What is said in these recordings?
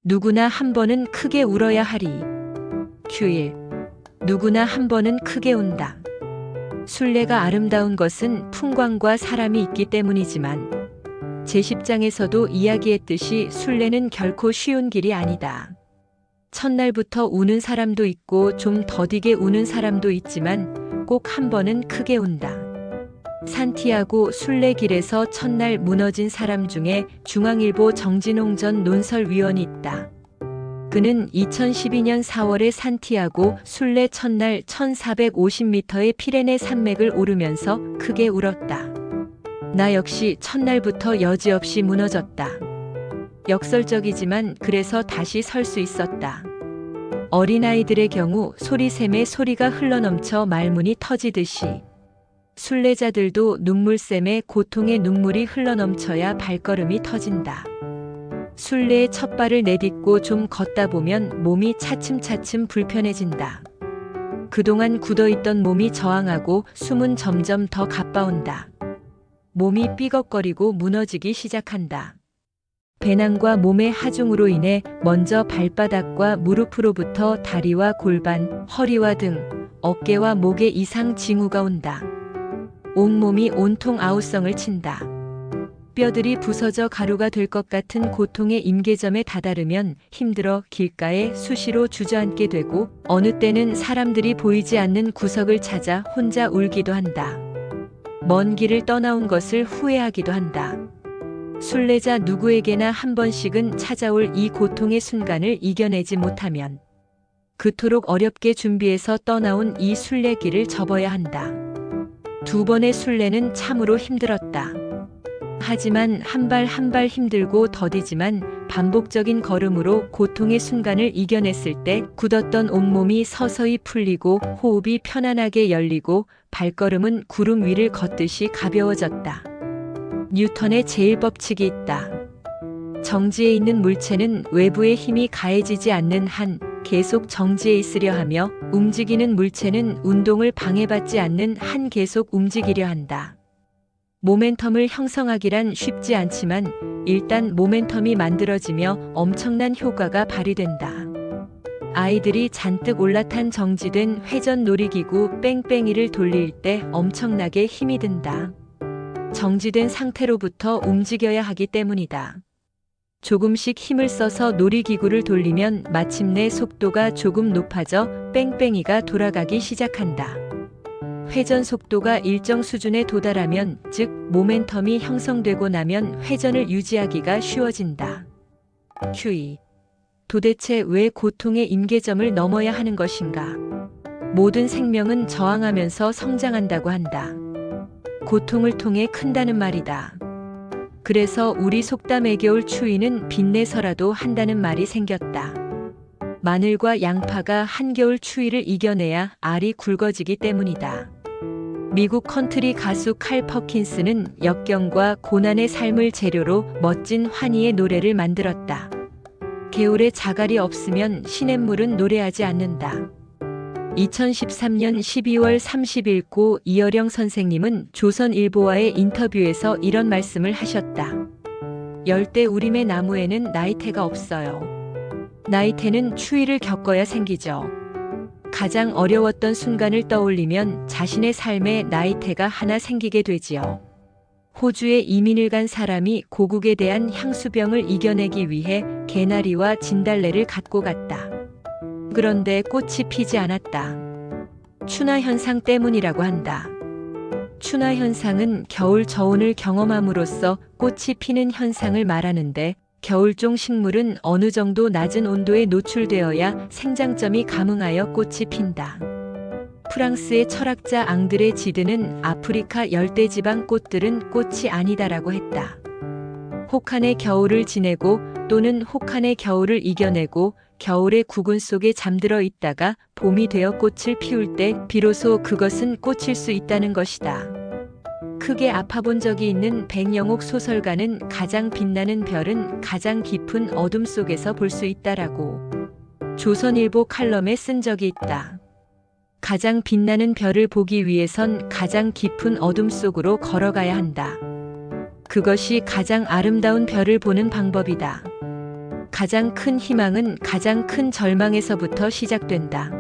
누구나 한 번은 크게 울어야 하리. 큐일. 누구나 한 번은 크게 운다. 순례가 아름다운 것은 풍광과 사람이 있기 때문이지만 제10장에서도 이야기했듯이 순례는 결코 쉬운 길이 아니다. 첫날부터 우는 사람도 있고 좀 더디게 우는 사람도 있지만 꼭 한 번은 크게 운다. 산티아고 순례길에서 첫날 무너진 사람 중에 중앙일보 정진홍 전 논설위원이 있다. 그는 2012년 4월에 산티아고 순례 첫날 1450m의 피레네 산맥을 오르면서 크게 울었다. 나 역시 첫날부터 여지없이 무너졌다. 역설적이지만 그래서 다시 설 수 있었다. 어린아이들의 경우 소리샘에 소리가 흘러넘쳐 말문이 터지듯이 순례자들도 눈물샘에 고통의 눈물이 흘러넘쳐야 발걸음이 터진다. 순례의 첫 발을 내딛고 좀 걷다 보면 몸이 차츰차츰 불편해진다. 그동안 굳어있던 몸이 저항하고 숨은 점점 더 가빠온다. 몸이 삐걱거리고 무너지기 시작한다. 배낭과 몸의 하중으로 인해 먼저 발바닥과 무릎으로부터 다리와 골반, 허리와 등, 어깨와 목에 이상 징후가 온다. 온몸이 온통 아우성을 친다. 뼈들이 부서져 가루가 될 것 같은 고통의 임계점에 다다르면 힘들어 길가에 수시로 주저앉게 되고 어느 때는 사람들이 보이지 않는 구석을 찾아 혼자 울기도 한다. 먼 길을 떠나온 것을 후회하기도 한다. 순례자 누구에게나 한 번씩은 찾아올 이 고통의 순간을 이겨내지 못하면 그토록 어렵게 준비해서 떠나온 이 순례길을 접어야 한다. 두 번의 순례는 참으로 힘들었다. 하지만 한 발 한 발 힘들고 더디지만 반복적인 걸음으로 고통의 순간을 이겨냈을 때 굳었던 온몸이 서서히 풀리고 호흡이 편안하게 열리고 발걸음은 구름 위를 걷듯이 가벼워졌다. 뉴턴의 제1법칙이 있다. 정지에 있는 물체는 외부의 힘이 가해지지 않는 한 계속 정지에 있으려 하며 움직이는 물체는 운동을 방해받지 않는 한 계속 움직이려 한다. 모멘텀을 형성하기란 쉽지 않지만 일단 모멘텀이 만들어지며 엄청난 효과가 발휘된다. 아이들이 잔뜩 올라탄 정지된 회전 놀이기구 뺑뺑이를 돌릴 때 엄청나게 힘이 든다. 정지된 상태로부터 움직여야 하기 때문이다. 조금씩 힘을 써서 놀이기구를 돌리면 마침내 속도가 조금 높아져 뺑뺑이가 돌아가기 시작한다. 회전 속도가 일정 수준에 도달하면, 즉 모멘텀이 형성되고 나면 회전을 유지하기가 쉬워진다. QE. 도대체 왜 고통의 임계점을 넘어야 하는 것인가? 모든 생명은 저항하면서 성장한다고 한다. 고통을 통해 큰다는 말이다. 그래서 우리 속담에 겨울 추위는 빚내서라도 한다는 말이 생겼다. 마늘과 양파가 한겨울 추위를 이겨내야 알이 굵어지기 때문이다. 미국 컨트리 가수 칼 퍼킨스는 역경과 고난의 삶을 재료로 멋진 환희의 노래를 만들었다. 개울에 자갈이 없으면 시냇물은 노래하지 않는다. 2013년 12월 30일 고 이어령 선생님은 조선일보와의 인터뷰에서 이런 말씀을 하셨다. 열대우림의 나무에는 나이테가 없어요. 나이테는 추위를 겪어야 생기죠. 가장 어려웠던 순간을 떠올리면 자신의 삶에 나이테가 하나 생기게 되지요. 호주에 이민을 간 사람이 고국에 대한 향수병을 이겨내기 위해 개나리와 진달래를 갖고 갔다. 그런데 꽃이 피지 않았다. 추나 현상 때문이라고 한다. 추나 현상은 겨울 저온을 경험함으로써 꽃이 피는 현상을 말하는데 겨울종 식물은 어느 정도 낮은 온도에 노출되어야 생장점이 감응하여 꽃이 핀다. 프랑스의 철학자 앙드레 지드는 아프리카 열대지방 꽃들은 꽃이 아니다라고 했다. 혹한의 겨울을 지내고 또는 혹한의 겨울을 이겨내고 겨울의 구근 속에 잠들어 있다가 봄이 되어 꽃을 피울 때 비로소 그것은 꽃일 수 있다는 것이다. 크게 아파본 적이 있는 백영옥 소설가는 가장 빛나는 별은 가장 깊은 어둠 속에서 볼 수 있다라고 조선일보 칼럼에 쓴 적이 있다. 가장 빛나는 별을 보기 위해선 가장 깊은 어둠 속으로 걸어가야 한다. 그것이 가장 아름다운 별을 보는 방법이다. 가장 큰 희망은 가장 큰 절망에서부터 시작된다.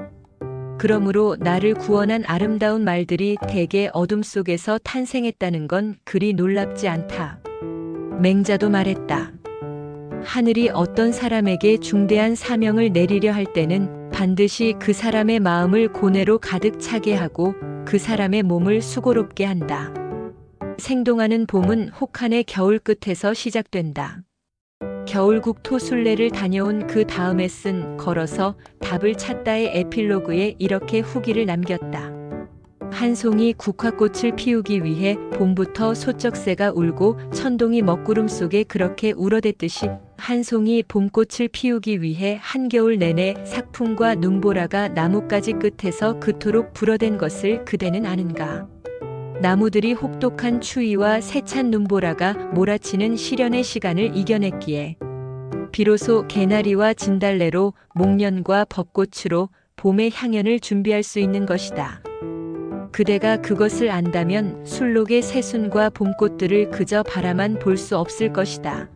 그러므로 나를 구원한 아름다운 말들이 대개 어둠 속에서 탄생했다는 건 그리 놀랍지 않다. 맹자도 말했다. 하늘이 어떤 사람에게 중대한 사명을 내리려 할 때는 반드시 그 사람의 마음을 고뇌로 가득 차게 하고 그 사람의 몸을 수고롭게 한다. 생동하는 봄은 혹한의 겨울 끝에서 시작된다. 겨울국 토순례를 다녀온 그 다음에 쓴 걸어서 답을 찾다의 에필로그에 이렇게 후기를 남겼다. 한 송이 국화꽃을 피우기 위해 봄부터 소쩍새가 울고 천둥이 먹구름 속에 그렇게 울어댔듯이 한 송이 봄꽃을 피우기 위해 한겨울 내내 삭풍과 눈보라가 나뭇가지 끝에서 그토록 불어댄 것을 그대는 아는가? 나무들이 혹독한 추위와 세찬 눈보라가 몰아치는 시련의 시간을 이겨냈기에 비로소 개나리와 진달래로 목련과 벚꽃으로 봄의 향연을 준비할 수 있는 것이다. 그대가 그것을 안다면 술록의 새순과 봄꽃들을 그저 바라만 볼 수 없을 것이다.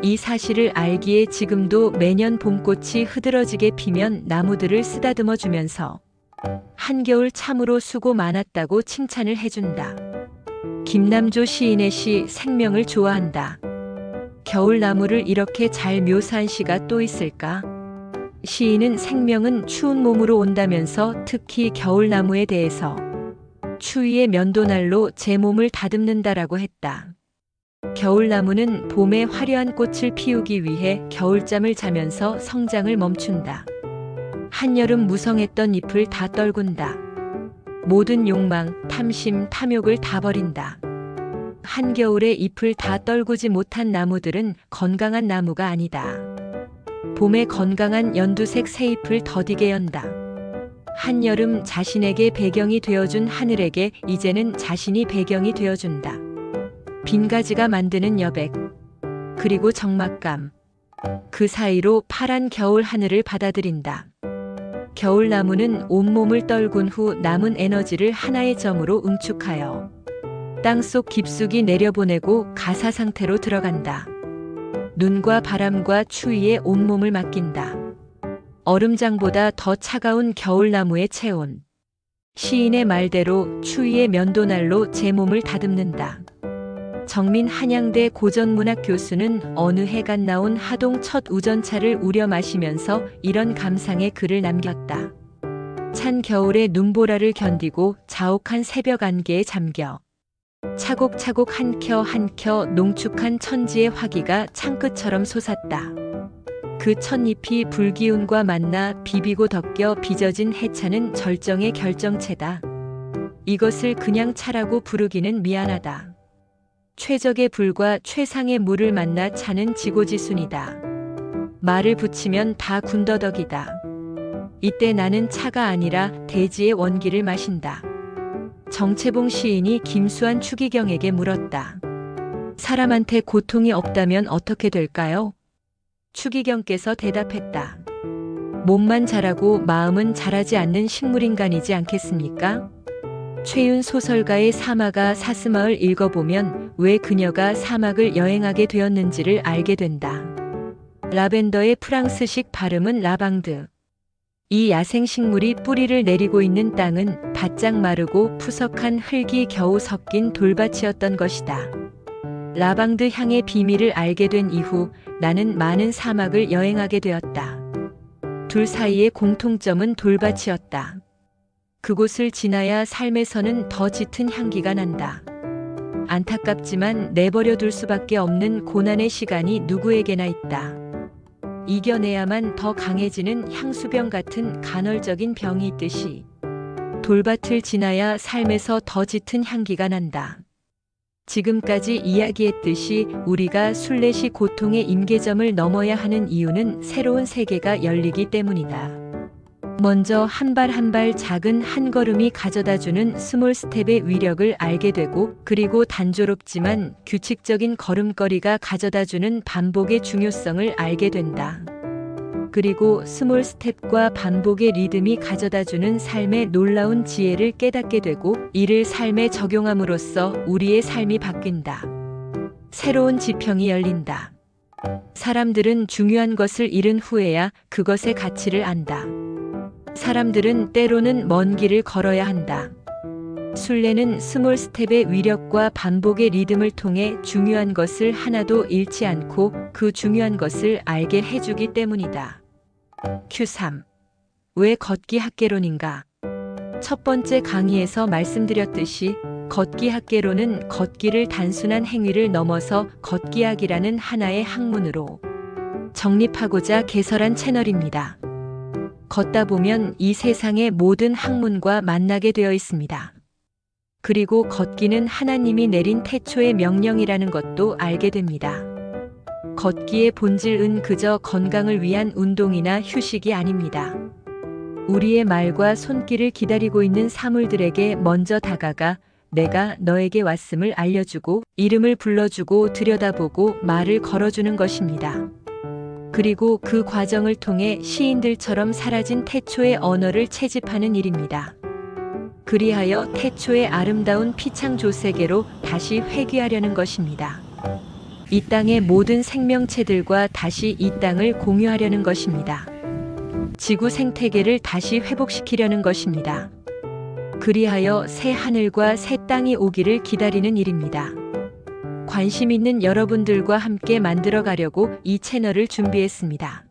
이 사실을 알기에 지금도 매년 봄꽃이 흐드러지게 피면 나무들을 쓰다듬어 주면서 한겨울 참으로 수고 많았다고 칭찬을 해준다. 김남조 시인의 시 생명을 좋아한다. 겨울나무를 이렇게 잘 묘사한 시가 또 있을까? 시인은 생명은 추운 몸으로 온다면서 특히 겨울나무에 대해서 추위의 면도날로 제 몸을 다듬는다라고 했다. 겨울나무는 봄에 화려한 꽃을 피우기 위해 겨울잠을 자면서 성장을 멈춘다. 한여름 무성했던 잎을 다 떨군다. 모든 욕망, 탐심, 탐욕을 다 버린다. 한겨울에 잎을 다 떨구지 못한 나무들은 건강한 나무가 아니다. 봄에 건강한 연두색 새잎을 더디게 연다. 한여름 자신에게 배경이 되어준 하늘에게 이제는 자신이 배경이 되어준다. 빈가지가 만드는 여백, 그리고 적막감. 그 사이로 파란 겨울 하늘을 받아들인다. 겨울나무는 온몸을 떨군 후 남은 에너지를 하나의 점으로 응축하여 땅속 깊숙이 내려보내고 가사 상태로 들어간다. 눈과 바람과 추위에 온몸을 맡긴다. 얼음장보다 더 차가운 겨울나무의 체온. 시인의 말대로 추위의 면도날로 제 몸을 다듬는다. 정민 한양대 고전문학 교수는 어느 해간 나온 하동 첫 우전차를 우려 마시면서 이런 감상의 글을 남겼다. 찬 겨울의 눈보라를 견디고 자욱한 새벽 안개에 잠겨 차곡차곡 한 켜 한 켜 농축한 천지의 화기가 창끝처럼 솟았다. 그 찻잎이 불기운과 만나 비비고 덮여 빚어진 해차는 절정의 결정체다. 이것을 그냥 차라고 부르기는 미안하다. 최적의 불과 최상의 물을 만나 차는 지고지순이다. 말을 붙이면 다 군더더기다. 이때 나는 차가 아니라 대지의 원기를 마신다. 정채봉 시인이 김수환 추기경에게 물었다. 사람한테 고통이 없다면 어떻게 될까요? 추기경께서 대답했다. 몸만 자라고 마음은 자라지 않는 식물인간이지 않겠습니까? 최윤 소설가의 사마가 사스마을 읽어보면 왜 그녀가 사막을 여행하게 되었는지를 알게 된다. 라벤더의 프랑스식 발음은 라방드. 이 야생식물이 뿌리를 내리고 있는 땅은 바짝 마르고 푸석한 흙이 겨우 섞인 돌밭이었던 것이다. 라방드 향의 비밀을 알게 된 이후 나는 많은 사막을 여행하게 되었다. 둘 사이의 공통점은 돌밭이었다. 그곳을 지나야 삶에서는 더 짙은 향기가 난다. 안타깝지만 내버려 둘 수밖에 없는 고난의 시간이 누구에게나 있다. 이겨내야만 더 강해지는 향수병 같은 간헐적인 병이 있듯이 돌밭을 지나야 삶에서 더 짙은 향기가 난다. 지금까지 이야기했듯이 우리가 순례시 고통의 임계점을 넘어야 하는 이유는 새로운 세계가 열리기 때문이다. 먼저 한 발 한 발 작은 한 걸음이 가져다주는 스몰 스텝의 위력을 알게 되고 그리고 단조롭지만 규칙적인 걸음걸이가 가져다주는 반복의 중요성을 알게 된다. 그리고 스몰 스텝과 반복의 리듬이 가져다주는 삶의 놀라운 지혜를 깨닫게 되고 이를 삶에 적용함으로써 우리의 삶이 바뀐다. 새로운 지평이 열린다. 사람들은 중요한 것을 잃은 후에야 그것의 가치를 안다. 사람들은 때로는 먼 길을 걸어야 한다. 순례는 스몰 스텝의 위력과 반복의 리듬을 통해 중요한 것을 하나도 잃지 않고 그 중요한 것을 알게 해주기 때문이다. Q3. 왜 걷기 학개론인가? 첫 번째 강의에서 말씀드렸듯이 걷기 학개론은 걷기를 단순한 행위를 넘어서 걷기학이라는 하나의 학문으로 정립하고자 개설한 채널입니다. 걷다 보면 이 세상의 모든 학문과 만나게 되어 있습니다. 그리고 걷기는 하나님이 내린 태초의 명령이라는 것도 알게 됩니다. 걷기의 본질은 그저 건강을 위한 운동이나 휴식이 아닙니다. 우리의 말과 손길을 기다리고 있는 사물들에게 먼저 다가가 내가 너에게 왔음을 알려주고 이름을 불러주고 들여다보고 말을 걸어주는 것입니다. 그리고 그 과정을 통해 시인들처럼 사라진 태초의 언어를 채집하는 일입니다. 그리하여 태초의 아름다운 피창조세계로 다시 회귀하려는 것입니다. 이 땅의 모든 생명체들과 다시 이 땅을 공유하려는 것입니다. 지구 생태계를 다시 회복시키려는 것입니다. 그리하여 새 하늘과 새 땅이 오기를 기다리는 일입니다. 관심 있는 여러분들과 함께 만들어 가려고 이 채널을 준비했습니다.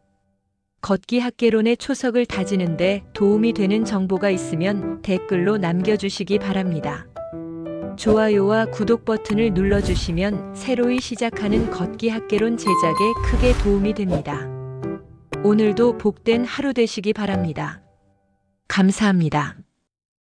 걷기 학개론의 초석을 다지는데 도움이 되는 정보가 있으면 댓글로 남겨주시기 바랍니다. 좋아요와 구독 버튼을 눌러주시면 새로이 시작하는 걷기 학개론 제작에 크게 도움이 됩니다. 오늘도 복된 하루 되시기 바랍니다. 감사합니다.